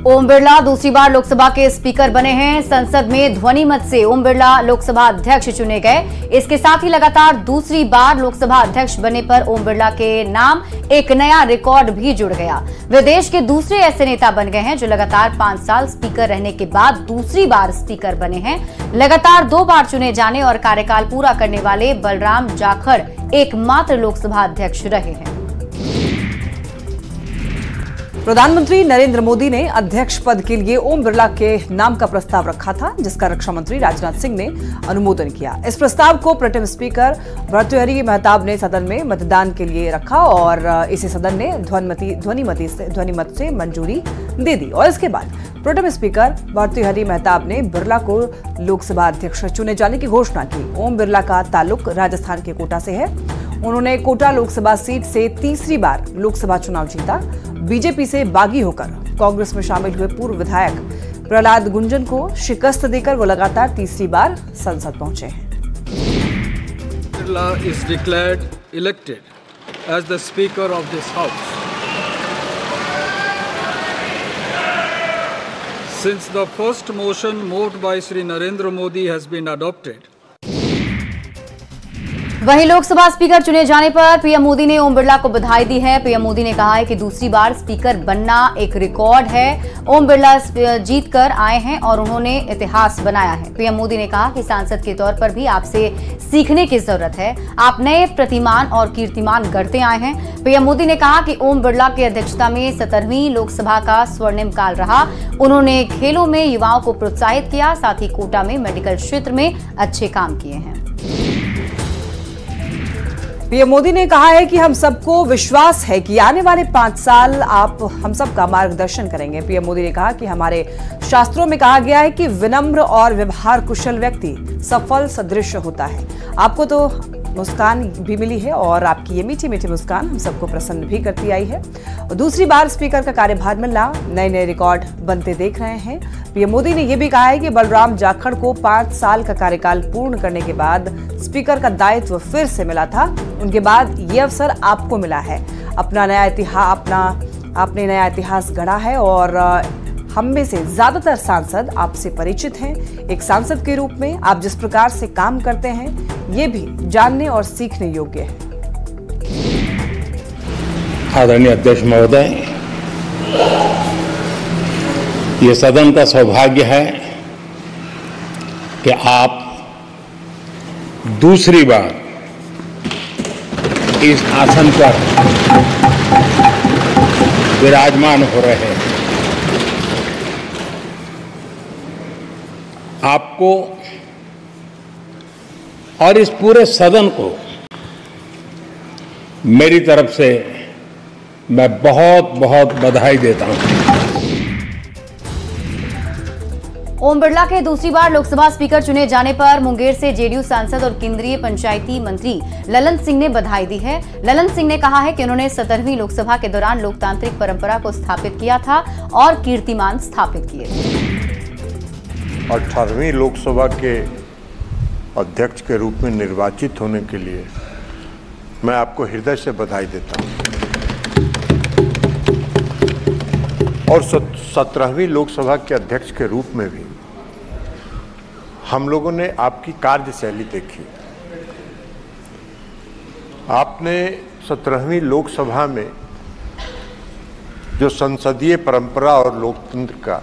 ओम बिरला दूसरी बार लोकसभा के स्पीकर बने हैं। संसद में ध्वनि मत से ओम बिरला लोकसभा अध्यक्ष चुने गए। इसके साथ ही लगातार दूसरी बार लोकसभा अध्यक्ष बनने पर ओम बिरला के नाम एक नया रिकॉर्ड भी जुड़ गया। वे देश के दूसरे ऐसे नेता बन गए हैं जो लगातार 5 साल स्पीकर रहने के बाद दूसरी बार स्पीकर बने हैं। लगातार 2 बार चुने जाने और कार्यकाल पूरा करने वाले बलराम जाखड़ एकमात्र लोकसभा अध्यक्ष रहे हैं। प्रधानमंत्री नरेंद्र मोदी ने अध्यक्ष पद के लिए ओम बिरला के नाम का प्रस्ताव रखा था, जिसका रक्षा मंत्री राजनाथ सिंह ने अनुमोदन किया। इस प्रस्ताव को प्रोटेम स्पीकर भर्तृहरि महताब ने सदन में मतदान के लिए रखा और इसे सदन ने ध्वनि मत से मंजूरी दे दी। और इसके बाद प्रोटेम स्पीकर भर्तृहरि महताब ने बिरला को लोकसभा अध्यक्ष चुने जाने की घोषणा की। ओम बिरला का ताल्लुक राजस्थान के कोटा से है। उन्होंने कोटा लोकसभा सीट से तीसरी बार लोकसभा चुनाव जीता। बीजेपी से बागी होकर कांग्रेस में शामिल हुए पूर्व विधायक प्रहलाद गुंजन को शिकस्त देकर वो लगातार तीसरी बार संसद पहुंचे हैं। Birla is declared elected as the Speaker of this House. Since the first motion moved by Shri Narendra Modi has been adopted, वहीं लोकसभा स्पीकर चुने जाने पर पीएम मोदी ने ओम बिरला को बधाई दी है। पीएम मोदी ने कहा है कि दूसरी बार स्पीकर बनना एक रिकॉर्ड है। ओम बिरला जीतकर आए हैं और उन्होंने इतिहास बनाया है। पीएम मोदी ने कहा कि सांसद के तौर पर भी आपसे सीखने की जरूरत है। आप नए प्रतिमान और कीर्तिमान गढ़ते आए हैं। पीएम मोदी ने कहा कि ओम बिरला की अध्यक्षता में 17वीं लोकसभा का स्वर्णिम काल रहा। उन्होंने खेलों में युवाओं को प्रोत्साहित किया, साथ ही कोटा में मेडिकल क्षेत्र में अच्छे काम किए हैं। पीएम मोदी ने कहा है कि हम सबको विश्वास है कि आने वाले 5 साल आप हम सबका मार्गदर्शन करेंगे। पीएम मोदी ने कहा कि हमारे शास्त्रों में कहा गया है कि विनम्र और व्यवहार कुशल व्यक्ति सफल सदृश होता है। आपको तो मुस्कान भी मिली है और आपकी ये मीठी मीठी मुस्कान हम सबको प्रसन्न भी करती आई है। और दूसरी बार स्पीकर का कार्यभार मिलना नए नए रिकॉर्ड बनते देख रहे हैं। पीएम मोदी ने यह भी कहा है कि बलराम जाखड़ को 5 साल का कार्यकाल पूर्ण करने के बाद स्पीकर का दायित्व फिर से मिला था। उनके बाद ये अवसर आपको मिला है। आपने नया इतिहास गढ़ा है और हम में से ज्यादातर सांसद आपसे परिचित हैं। एक सांसद के रूप में आप जिस प्रकार से काम करते हैं ये भी जानने और सीखने योग्य है। आदरणीय अध्यक्ष महोदय, ये सदन का सौभाग्य है कि आप दूसरी बार इस आसन पर विराजमान हो रहे हैं। आपको और इस पूरे सदन को मेरी तरफ से मैं बहुत बहुत बधाई देता हूं। ओम बिरला के दूसरी बार लोकसभा स्पीकर चुने जाने पर मुंगेर से जेडीयू सांसद और केंद्रीय पंचायती मंत्री ललन सिंह ने बधाई दी है। ललन सिंह ने कहा है कि उन्होंने 17वीं लोकसभा के दौरान लोकतांत्रिक परंपरा को स्थापित किया था और कीर्तिमान स्थापित किए थे। 18वीं लोकसभा के अध्यक्ष के रूप में निर्वाचित होने के लिए मैं आपको हृदय से बधाई देता हूं। और 17वीं लोकसभा के अध्यक्ष के रूप में भी हम लोगों ने आपकी कार्यशैली देखी। आपने 17वीं लोकसभा में जो संसदीय परंपरा और लोकतंत्र का